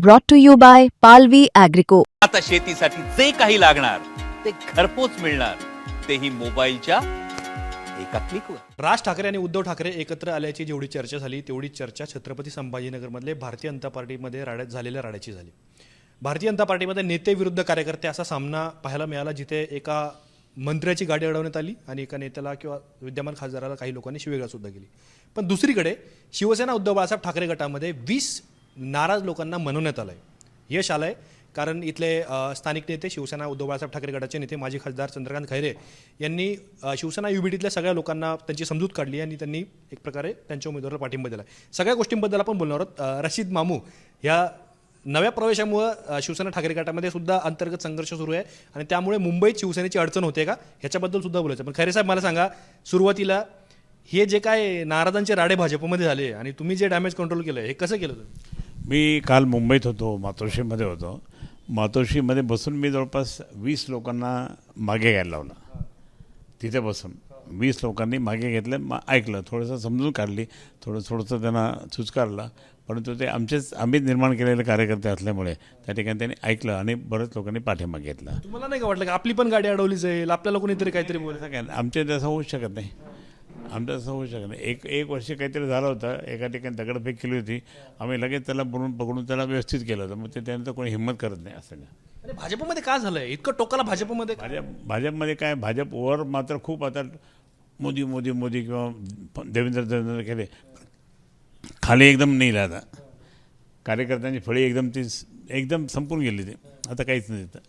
brought to you by Palvi Agrico. आता शेतीसाठी जे काही लागणार ते घरपोच मिळणार, तेही मोबाईलच्या एका क्लिकवर. राज ठाकरे आणि उद्धव ठाकरे एकत्र आल्याची जेवढी चर्चा झाली तेवढी चर्चा छत्रपती संभाजीनगरमधले भारतीय जनता पार्टीमध्ये झालेल्या राड्याची झाली. भारतीय जनता पार्टीमध्ये नेते विरुद्ध कार्यकर्ते असा सामना पाहायला मिळाला, जिथे एका मंत्र्याची गाडी अडवण्यात आली आणि एका नेत्याला किंवा विद्यमान खासदाराला काही लोकांनी शिवेगाळ सुद्धा केली. पण दुसरीकडे शिवसेना उद्धव बाळासाहेब ठाकरे गटामध्ये 20 नाराज लोकांना मनवण्यात आलं आहे. यश आलं आहे, कारण इथले स्थानिक नेते शिवसेना उद्धव बाळासाहेब ठाकरे गटाचे नेते माजी खासदार चंद्रकांत खैरे यांनी शिवसेना युबीटीतल्या सगळ्या लोकांना त्यांची समजूत काढली आणि त्यांनी एक प्रकारे त्यांच्या उमेदवाराला पाठिंबा दिला. सगळ्या गोष्टींबद्दल आपण बोलणार आहोत. रशीद मामू ह्या नव्या प्रवेशामुळं शिवसेना ठाकरे गटामध्ये सुद्धा अंतर्गत संघर्ष सुरू आहे आणि त्यामुळे मुंबईत शिवसेनेची अडचण होते का ह्याच्याबद्दल सुद्धा बोलायचं. पण खैरे साहेब, मला सांगा, सुरुवातीला हे जे काय नाराजांचे राडे भाजपमध्ये झाले आणि तुम्ही जे डॅमेज कंट्रोल केलं हे कसं केलं तुम्ही? मी काल मुंबईत होतो, मातोश्रीमध्ये होतो. मातोश्रीमध्ये बसून मी जवळपास 20 लोकांना मागे घ्यायला लावलं. तिथे बसून 20 लोकांनी मागे घेतलं, ऐकलं, थोडंसं समजून काढली, थोडंसं त्यांना सुचकारलं. परंतु ते आम्हीच निर्माण केलेले कार्यकर्ते असल्यामुळे त्या ठिकाणी त्यांनी ऐकलं आणि बरेच लोकांनी पाठिंबा घेतला. तुम्हाला नाही का वाटलं की आपली पण गाडी अडवली जाईल, आपल्याला कोणीतरी काहीतरी बोलायचं? काय आमच्या तसं होऊच शकत नाही, आमचं तसं होऊ शकत नाही. एक वर्ष काहीतरी झालं होतं, एका ठिकाणी दगडफेक केली होती, आम्ही लगेच त्याला पकडून त्याला व्यवस्थित केलं होतं. मग त्यानंतर कोणी हिंमत करत नाही असं नाही. आणि भाजपमध्ये काय झालंय इतकं टोकाला भाजपमध्ये? भाजपमध्ये काय, भाजपवर मात्र खूप आता मोदी मोदी मोदी किंवा देवेंद्र केले, खाली एकदम नाही आता. कार्यकर्त्यांची फळी एकदम संपून गेली. ते आता काहीच नाही तिथं.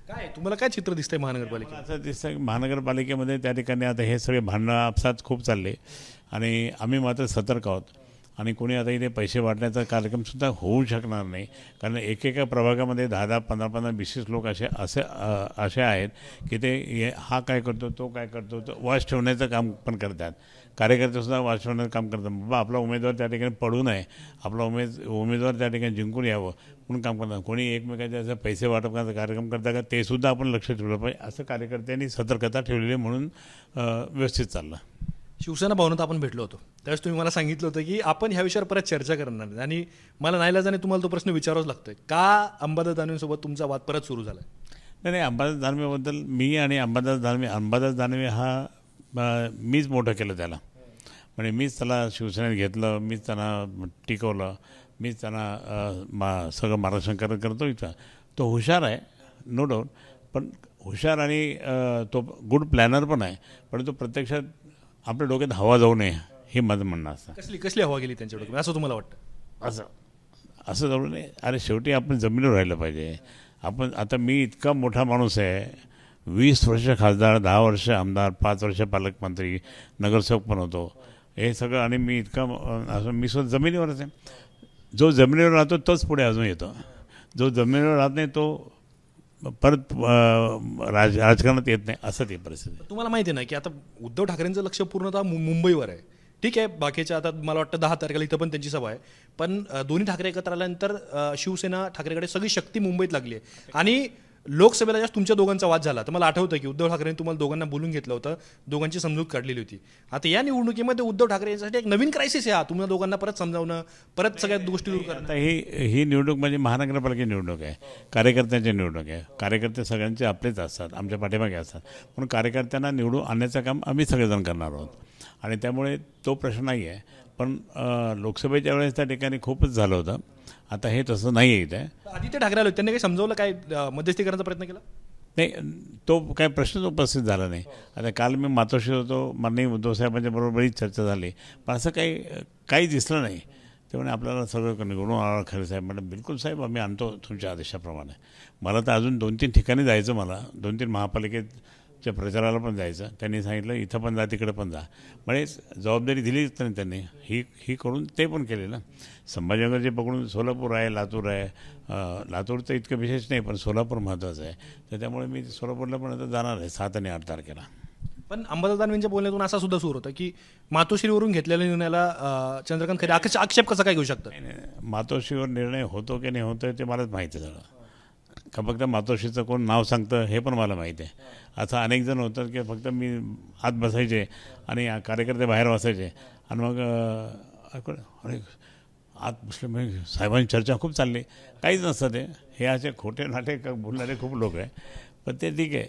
काय तुम्हाला काय चित्र दिसतंय महानगरपालिकेत? असं दिसतं महानगरपालिकेमध्ये त्या ठिकाणी आता हे सगळे भांडणं आपसात खूप चालले आणि आम्ही मात्र सतर्क आहोत. आणि कोणी आता इथे पैसे वाटण्याचा कार्यक्रमसुद्धा होऊ शकणार नाही, कारण एकेका प्रभागामध्ये 10-10, 15-15, 20 लोक असे आहेत की ते हा काय करतो, तो काय करतो, तो वाच ठेवण्याचं काम पण करतात. कार्यकर्तेसुद्धा वाच ठेवण्याचं काम करतात. बाबा आपला उमेदवार त्या ठिकाणी पडू नये, आपला उमेदवार त्या ठिकाणी जिंकून यावं म्हणून काम करतात. कोणी एकमेकांचे असं पैसे वाटप करण्याचा कार्यक्रम करतात का, ते सुद्धा आपण लक्ष ठेवलं पाहिजे. असं कार्यकर्त्यांनी सतर्कता ठेवलेली म्हणून व्यवस्थित चाललं. शिवसेना भवनात आपण भेटलो होतो, त्यावेळेस तुम्ही मला सांगितलं होतं की आपण ह्या विषयावर परत चर्चा करणार नाही. आणि मला नाईलाजाने तुम्हाला तो प्रश्न विचारावाच लागतोय, का अंबादास दानवेंसोबत तुमचा वाद परत सुरू झाला? नाही, अंबादास दानवेबद्दल मी आणि अंबादास दानवे हा मीच मोठं केलं त्याला. म्हणजे मीच त्याला शिवसेनेत घेतलं, मीच त्यांना टिकवलं, मीच त्यांना सगळं मार्गदर्शन करतो. इथं तो हुशार आहे, नो डाऊट, पण हुशार आणि तो गुड प्लॅनर पण आहे. परंतु प्रत्यक्षात आपल्या डोक्यात हवा जाऊ नये हे माझं म्हणणं असतं. कसली हवा गेली त्यांच्या डोक्यात असं तुम्हाला वाटतं? असं जाऊ नये. अरे शेवटी आपण जमिनीवर राहिलं पाहिजे. आपण आता मी इतका मोठा माणूस आहे, 20 वर्ष खासदार, 10 वर्ष आमदार, 5 वर्ष पालकमंत्री, नगरसेवक पण होतो, हे सगळं. आणि मी असं मी स्वतः जमिनीवरच आहे. जो जमिनीवर राहतो तोच पुढे अजून येतो, जो जमिनीवर राहत नाही तो परत राजकारणात येत नाही, असं ती परिस्थिती. तुम्हाला माहिती आहे ना की आता उद्धव ठाकरेंचं लक्ष पूर्णतः मुंबईवर आहे. ठीक आहे, बाकीच्या आता मला वाटतं 10 तारखेला इथं पण त्यांची सभा आहे. पण दोन्ही ठाकरे एकत्र आल्यानंतर शिवसेना ठाकरेकडे सगळी शक्ती मुंबईत लागली आहे. आणि लोकसभेला जास्त तुमच्या दोघांचा वाद झाला, तर मला आठवतं की उद्धव ठाकरेंनी तुम्हाला दोघांना बोलून घेतलं होतं, दोघांची समजूत काढलेली होती. आता या निवडणुकीमध्ये उद्धव ठाकरे यांच्यासाठी एक नवीन क्रायसिस आहे, तुम्हाला दोघांना परत समजावणं, परत सगळ्या गोष्टी दूर करणं. आता ही निवडणूक म्हणजे महानगरपालिका निवडणूक आहे, कार्यकर्त्यांची निवडणूक आहे. कार्यकर्ते सगळ्यांचे आपलेच असतात, आमच्या पाठीमागे असतात. म्हणून कार्यकर्त्यांना निवडून आणण्याचं काम आम्ही सगळेजण करणार आहोत आणि त्यामुळे तो प्रश्न नाही आहे. पण लोकसभेच्या वेळेस त्या ठिकाणी खूपच झालं होतं, आता हे तसं नाही आहे. इथे आदित्य ठाकरे आले, त्यांनी काही समजावलं, काय मध्यस्थी करण्याचा प्रयत्न केला? नाही, तो काही प्रश्नच उपस्थित झाला नाही. आता काल मी मातोश्रीत होतो, माननीय उद्धव साहेबांच्या बरोबर बरीच चर्चा झाली, पण असं काही दिसलं नाही. त्यामुळे आपल्याला सगळं निवडून आला. खरे साहेब म्हणलं, बिलकुल साहेब, आम्ही आणतो तुमच्या आदेशाप्रमाणे. मला तर अजून 2-3 ठिकाणी जायचं, मला 2-3 महापालिकेच्या प्रचाराला पण जायचं. त्यांनी सांगितलं इथं पण जा, तिकडे पण जा. म्हणजे जबाबदारी दिलीच नाही त्यांनी, ही करून ते पण केलेलं. संभाजीनगर जे पकडून सोलापूर आहे, लातूर आहे. लातूरचं इतकं विशेष नाही, पण सोलापूर महत्त्वाचं आहे. तर त्यामुळे मी सोलापूरला पण आता जाणार आहे 7 आणि 8 तारखेला. पण अंबादास दानवेंच्या बोलण्यातून असा सुद्धा सूर होता की मातोश्रीवरून घेतलेल्या निर्णयाला चंद्रकांत खैरे आक्षेप कसा काय घेऊ शकतात? मातोश्रीवर निर्णय होतो की नाही होतो ते मलाच माहिती झालं का, फक्त मातोश्रीचं कोण नाव सांगतं हे पण मला माहिती आहे. असं अनेक जण होतं की फक्त मी आत बसायचे आणि कार्यकर्ते बाहेर बसायचे आणि मग आज मुस्लिम साहेबांची चर्चा खूप चालली, काहीच नसतं ते. हे असे खोटे नाटे बोलणारे खूप लोक आहे. पण ते ठीक आहे,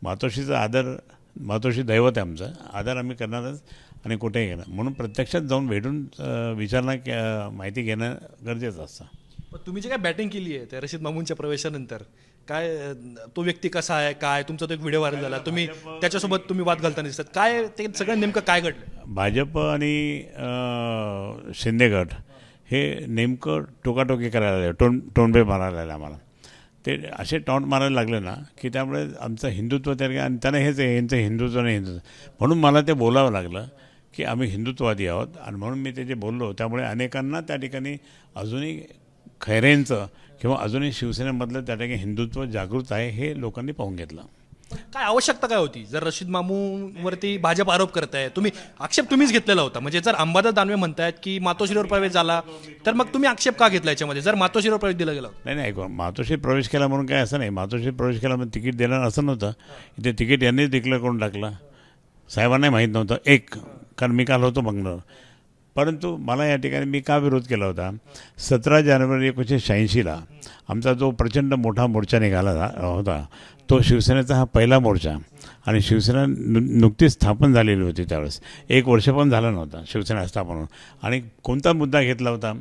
मातोश्रीचा आदर, मातोश्री दैवत आहे आमचं, आदर आम्ही करणारच आणि कुठेही घेणार. म्हणून प्रत्यक्षात जाऊन भेटून विचारणा माहिती घेणं गरजेचं असतं. पण तुम्ही जे काय बॅटिंग केली आहे त्या रशीद मामूनच्या प्रवेशानंतर, काय तो व्यक्ती कसा आहे, काय तुमचा तो एक व्हिडिओ व्हायरल झाला, तुम्ही त्याच्यासोबत तुम्ही वाद घालताना दिसतात, काय ते सगळं नेमकं काय घडलं? भाजप आणि शिंदे गट हे नेमकं टोकाटोकी करायला लागले, टोनबे मारायला लागले आम्हाला. ते असे टॉन्ट मारायला लागले ना की त्यामुळे आमचं हिंदुत्व त्या, आणि त्यांना हेच आहे, यांचं हिंदुत्व नाही हिंदुत्व. म्हणून मला ते बोलावं लागलं की आम्ही हिंदुत्ववादी आहोत, आणि म्हणून मी ते जे बोललो त्यामुळे अनेकांना त्या ठिकाणी अजूनही खैरेंचं किंवा अजूनही शिवसेनेमधलं त्या ठिकाणी हिंदुत्व जागृत आहे हे लोकांनी पाहून घेतलं. काय आवश्यकता काय होती? जर रशीद मामूवरती भाजप आरोप करताय, तुम्ही आक्षेप तुम्हीच घेतलेला होता, म्हणजे जर अंबादास दानवे म्हणतायत की मातोश्रीवर प्रवेश झाला, तर मग तुम्ही आक्षेप का घेतला याच्यामध्ये, जर मातोश्रीवर प्रवेश दिला गेला? नाही नाही, मातोश्री प्रवेश केला म्हणून काय असं नाही. मातोश्री प्रवेश केला म्हणून तिकीट देणार असं नव्हतं. इथे तिकीट यांनीच डिक्लेअर करून टाकलं, साहेबांनाही माहीत नव्हतं. कारण मी काल होतो बंगलोर. परंतु मला या ठिकाणी मी का विरोध केला होता, 17 जानेवारी 1986ला आमचा जो प्रचंड मोठा मोर्चा निघाला होता, तो शिवसेनेचा हा पहिला मोर्चा, आणि शिवसेना नुकतीच स्थापन झालेली होती. त्यावेळेस 1 वर्ष पण झालं नव्हतं शिवसेना स्थापन होऊन. आणि कोणता मुद्दा घेतला होता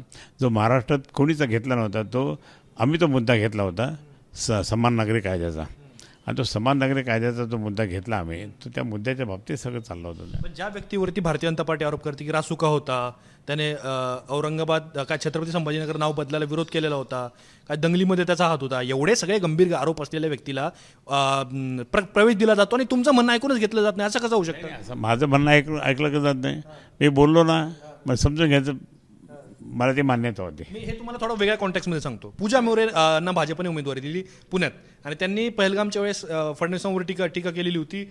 जो महाराष्ट्रात कोणीच घेतला नव्हता, आम्ही तो मुद्दा घेतला होता समान नागरिक कायद्याचा. आणि तो समान नागरिक कायद्याचा जो मुद्दा घेतला आम्ही, तर त्या मुद्द्याच्या बाबतीत सगळं चाललं होतं. पण ज्या व्यक्तीवरती भारतीय जनता पार्टी आरोप करते की रासुका होता, त्याने औरंगाबाद काय छत्रपती संभाजीनगर नाव बदलायला विरोध केलेला होता, काय दंगलीमध्ये त्याचा हात होता, एवढे सगळे गंभीर आरोप असलेल्या व्यक्तीला प्रवेश दिला जातो आणि तुमचं म्हणणं ऐकूनच घेतलं जात नाही, असं कसं होऊ शकतं? असं माझं म्हणणं ऐकलं का जात नाही? मी बोललो ना, मग समजून घ्यायचं, मला ती मान्यता होती. मी हे तुम्हाला थोडं वेगळ्या कॉन्टेक्स्टमध्ये सांगतो. पूजा मोरे ना भाजपने उमेदवारी दिली पुण्यात, आणि त्यांनी पहलगामच्या वेळेस फडणवीसांवर टीका केलेली होती.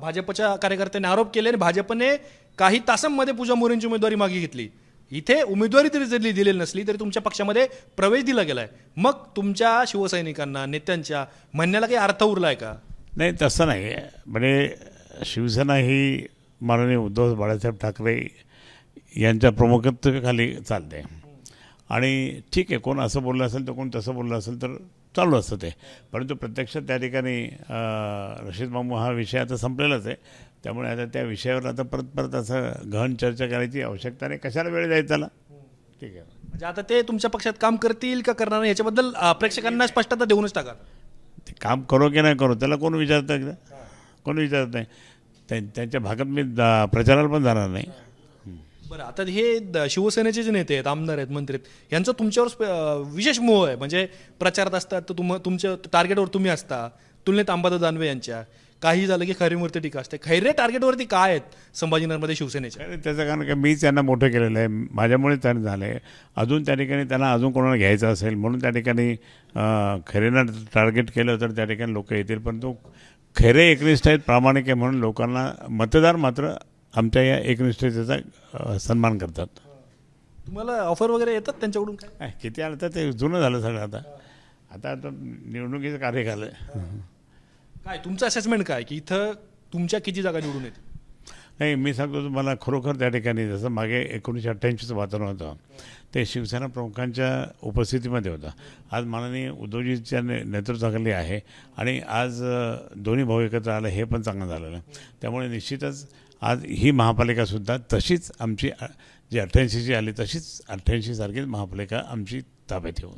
भाजपच्या कार्यकर्त्यांनी आरोप केले आणि भाजपने काही तासांमध्ये पूजा मोरेंची उमेदवारी मागे घेतली. इथे उमेदवारी जरी दिलेली नसली तरी तुमच्या पक्षामध्ये प्रवेश दिला गेलाय. मग तुमच्या शिवसैनिकांना, नेत्यांच्या म्हणण्याला काही अर्थ उरलाय का? नाही, तसं नाही. म्हणजे शिवसेना ही माननीय उद्धव बाळासाहेब ठाकरे यांच्या प्रमुखत्वाखाली चालते, आणि ठीक आहे, कोण असं बोललं असेल तर कोण तसं बोललं असेल तर चालू असतं ते. परंतु प्रत्यक्षात त्या ठिकाणी रशीद मामू हा विषय आता संपलेलाच आहे. त्यामुळे आता त्या विषयावर आता परत असं गहन चर्चा करायची आवश्यकता नाही. कशाला वेळ द्यायचा त्याला? ठीक आहे. म्हणजे आता ते तुमच्या पक्षात काम करतील का करणार नाही याच्याबद्दल प्रेक्षकांना स्पष्टता देऊनच टाका. ते काम करो की नाही करो त्याला कोण विचारतं? कोण विचारत नाही. त्यांच्या भागात मी प्रचाराला पण जाणार नाही. बरं, आता हे शिवसेनेचे जे नेते आहेत, आमदार आहेत, मंत्री आहेत, यांचं तुमच्यावर विशेष मोह आहे. म्हणजे प्रचारात असतात तर तुमच्या टार्गेटवर तुम्ही असता, तुलनेत अंबादास दानवे यांच्या. काही झालं की खैरेंवरती टीका असते. खैरे टार्गेटवरती काय आहेत संभाजीनगरमध्ये शिवसेनेच्या? त्याचं कारण का मीच त्यांना मोठं केलेलं आहे, माझ्यामुळे त्यांना झालं आहे. अजून त्या ठिकाणी त्यांना अजून कोणाला घ्यायचं असेल म्हणून त्या ठिकाणी खैरेंना टार्गेट केलं तर त्या ठिकाणी लोक येतील. पण तो खैरे एकनिष्ठ आहेत, प्रामाणिक आहे, म्हणून लोकांना मतदार मात्र आमच्या या एकनिष्ठतेचा सन्मान करतात. तुम्हाला ऑफर वगैरे येतात त्यांच्याकडून? काय किती आलं तर ते जुनं झालं सगळं. आता निवडणुकीचं कार्य झालं. काय तुमचं असेसमेंट काय की इथं तुमच्या किती जागा निवडून येतील? नाही, मी सांगतो तुम्हाला, खरोखर त्या ठिकाणी जसं मागे 1988चं वातावरण होतं ते शिवसेना प्रमुखांच्या उपस्थितीमध्ये होतं. आज माननीय उद्धवजीच्या नेतृत्वाखाली आहे, आणि आज दोन्ही भाऊ एकत्र आलं हे पण चांगलं झालेलं आहे. त्यामुळे निश्चितच आज ही महापालिकासुद्धा तशीच आमची जी 88ची आली तशीच 88 सारखीच महापालिका आमची ताब्यात येऊन.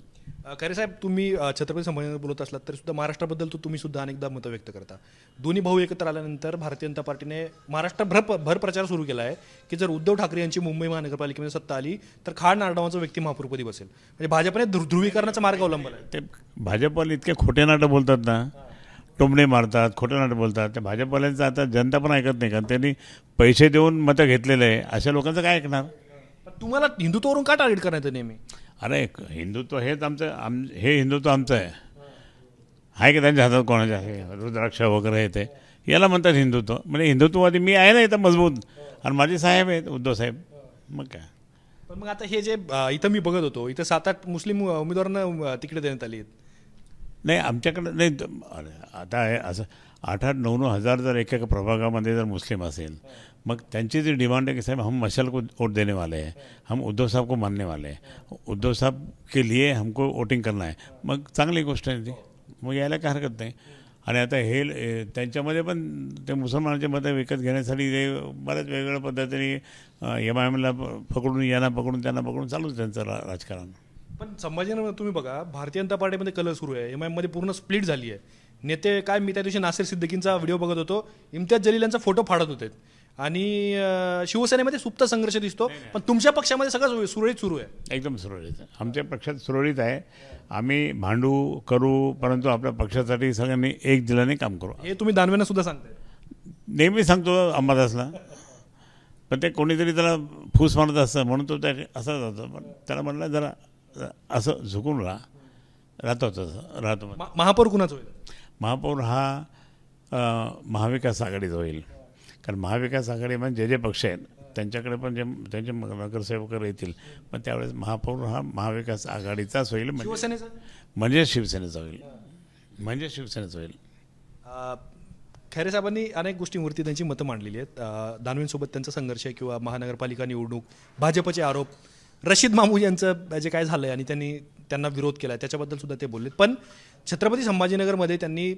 खरे साहेब, तुम्ही छत्रपती संभाजीनगर बोलत असलात तरी सुद्धा महाराष्ट्राबद्दल तुम्ही सुद्धा अनेकदा मतं व्यक्त करता. दोन्ही भाऊ एकत्र आल्यानंतर भारतीय जनता पार्टीने महाराष्ट्रभर प्रचार सुरू केला आहे की जर उद्धव ठाकरे यांची मुंबई महानगरपालिकेमध्ये सत्ता आली तर खाड नारडावांचा व्यक्ती महापौरपदी बसेल. म्हणजे भाजपने ध्रुवीकरणाचा मार्ग अवलंबला आहे. ते भाजपवाले इतके खोटे नाटं बोलतात ना, टोमणे मारतात, खोटे नाटं बोलतात. त्या भाजपवाल्यांचं आता जनता पण ऐकत नाही, कारण त्यांनी पैसे देऊन मतं घेतलेलं आहे. अशा लोकांचं काय ऐकणार? तुम्हाला हिंदुत्वावरून का टार्गेट करण्याचं नेहमी? अरे, हिंदुत्व हेच आमचं, हे हिंदुत्व आमचं आहे की त्यांच्या हातात कोणाच्या आहे? रुद्राक्ष वगैरे आहे, ते याला म्हणतात हिंदुत्व. म्हणजे हिंदुत्ववादी मी आहे ना इथं मजबूत, आणि माझे साहेब आहेत उद्धव साहेब. मग काय? पण मग आता हे जे इथं मी बघत होतो, इथं 7-8 मुस्लिम उमेदवारांना तिकीट देण्यात आली आहेत. नाही आमच्याकडं नाही अरे, आता आहे असं 8-9 हजार जर एका प्रभागामध्ये जर मुस्लिम असेल मग त्यांची जी डिमांड है कि साहब हम मशाल को वोट देने वाले हैं, हम उद्धव साहब को मानने वाले हैं, उद्धव साहब के लिए हमको वोटिंग करना है, मग चांगली गोष्ट आहे ती, मग यायला काय हरकत नाही. आणि आता हे त्यांच्यामध्ये पण ते मुसलमानांचे मतं विकत घेण्यासाठी ते बऱ्याच वेगवेगळ्या पद्धतीने MIMला पकडून यांना पकडून त्यांना पकडून चालूच त्यांचं राजकारण. पण संभाजीनगर तुम्ही बघा, भारतीय जनता पार्टीमध्ये कलह सुरू आहे, MIM मध्ये पूर्ण स्प्लिट झाली आहे. नेते काय, मी त्या दिवशी नासिर सिद्दीकींचा व्हिडिओ बघत होतो, इम्तियाज जलील यांचा फोटो फाडत होते आणि शिवसेनेमध्ये सुप्त संघर्ष दिसतो. पण तुमच्या पक्षामध्ये सगळं सुरळीत सुरू आहे. एकदम सुरळीत आहे, आमच्या पक्षात सुरळीत आहे. आम्ही भांडू करू परंतु आपल्या पक्षासाठी सगळ्यांनी एक दिलाने काम करू. हे तुम्ही दानवेंना सुद्धा सांगताय. नेहमी सांगतो अंबादासला, पण ते कोणीतरी त्याला फूस मारत असतं म्हणून तो त्या असं जातं. पण त्याला म्हणलं जरा असं झुकून राहतो तसं राहतो. महापौर कुणाचं होईल? महापौर हा महाविकास आघाडीचा होईल, कारण महाविकास आघाडी म्हणजे जे पक्ष आहेत त्यांच्याकडे पण जे त्यांचे नगरसेवक येतील, पण त्यावेळेस महापौर हा महाविकास आघाडीचाच होईल. शिवसेनेचा म्हणजे शिवसेनेचा होईल, म्हणजे शिवसेनेचा होईल. खैरे साहेबांनी अनेक गोष्टींवरती त्यांची मतं मांडलेली आहेत. दानवेंसोबत त्यांचा संघर्ष आहे किंवा महानगरपालिका निवडणूक, भाजपचे आरोप, रशीद मामूद यांचं जे काय झालं आहे आणि त्यांना विरोध केला आहे त्याच्याबद्दल सुद्धा ते बोलले. पण छत्रपती संभाजीनगरमध्ये त्यांनी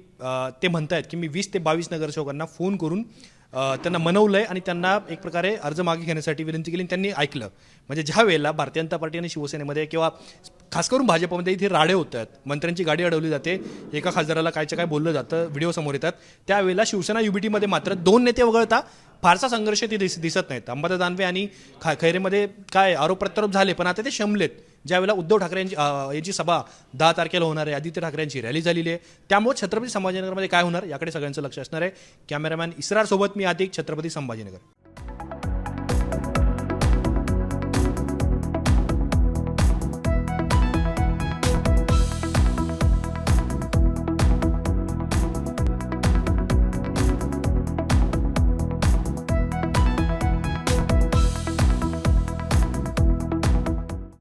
ते म्हणतायत की मी 20 ते 22 नगरसेवकांना फोन करून त्यांना मनवलं आहे आणि त्यांना एक प्रकारे अर्ज मागे घेण्यासाठी विनंती केली आणि त्यांनी ऐकलं. म्हणजे ज्या वेळेला भारतीय जनता पार्टी आणि शिवसेनेमध्ये किंवा खास करून भाजपमध्ये इथे राडे होत आहेत, मंत्र्यांची गाडी अडवली जाते, एका खासदाराला कायचं काय बोललं जातं, व्हिडिओ समोर येतात, त्यावेळेला शिवसेना युबीटीमध्ये मात्र 2 नेते वगळता फारसा संघर्ष ते दिसत नाहीत. अंबादास दानवे आणि खैरेमध्ये काय आरोप प्रत्यारोप झाले, पण आता ते शमलेत. ज्यावेळेला उद्धव ठाकरे यांची सभा 10 तारखेला होणार आहे, आदित्य ठाकरे यांची रॅली झालेली आहे, त्यामुळे छत्रपती संभाजीनगरमध्ये काय होणार याकडे सगळ्यांचं लक्ष असणार आहे. कॅमेरामॅन इसरार सोबत मी आतिक, छत्रपती संभाजीनगर.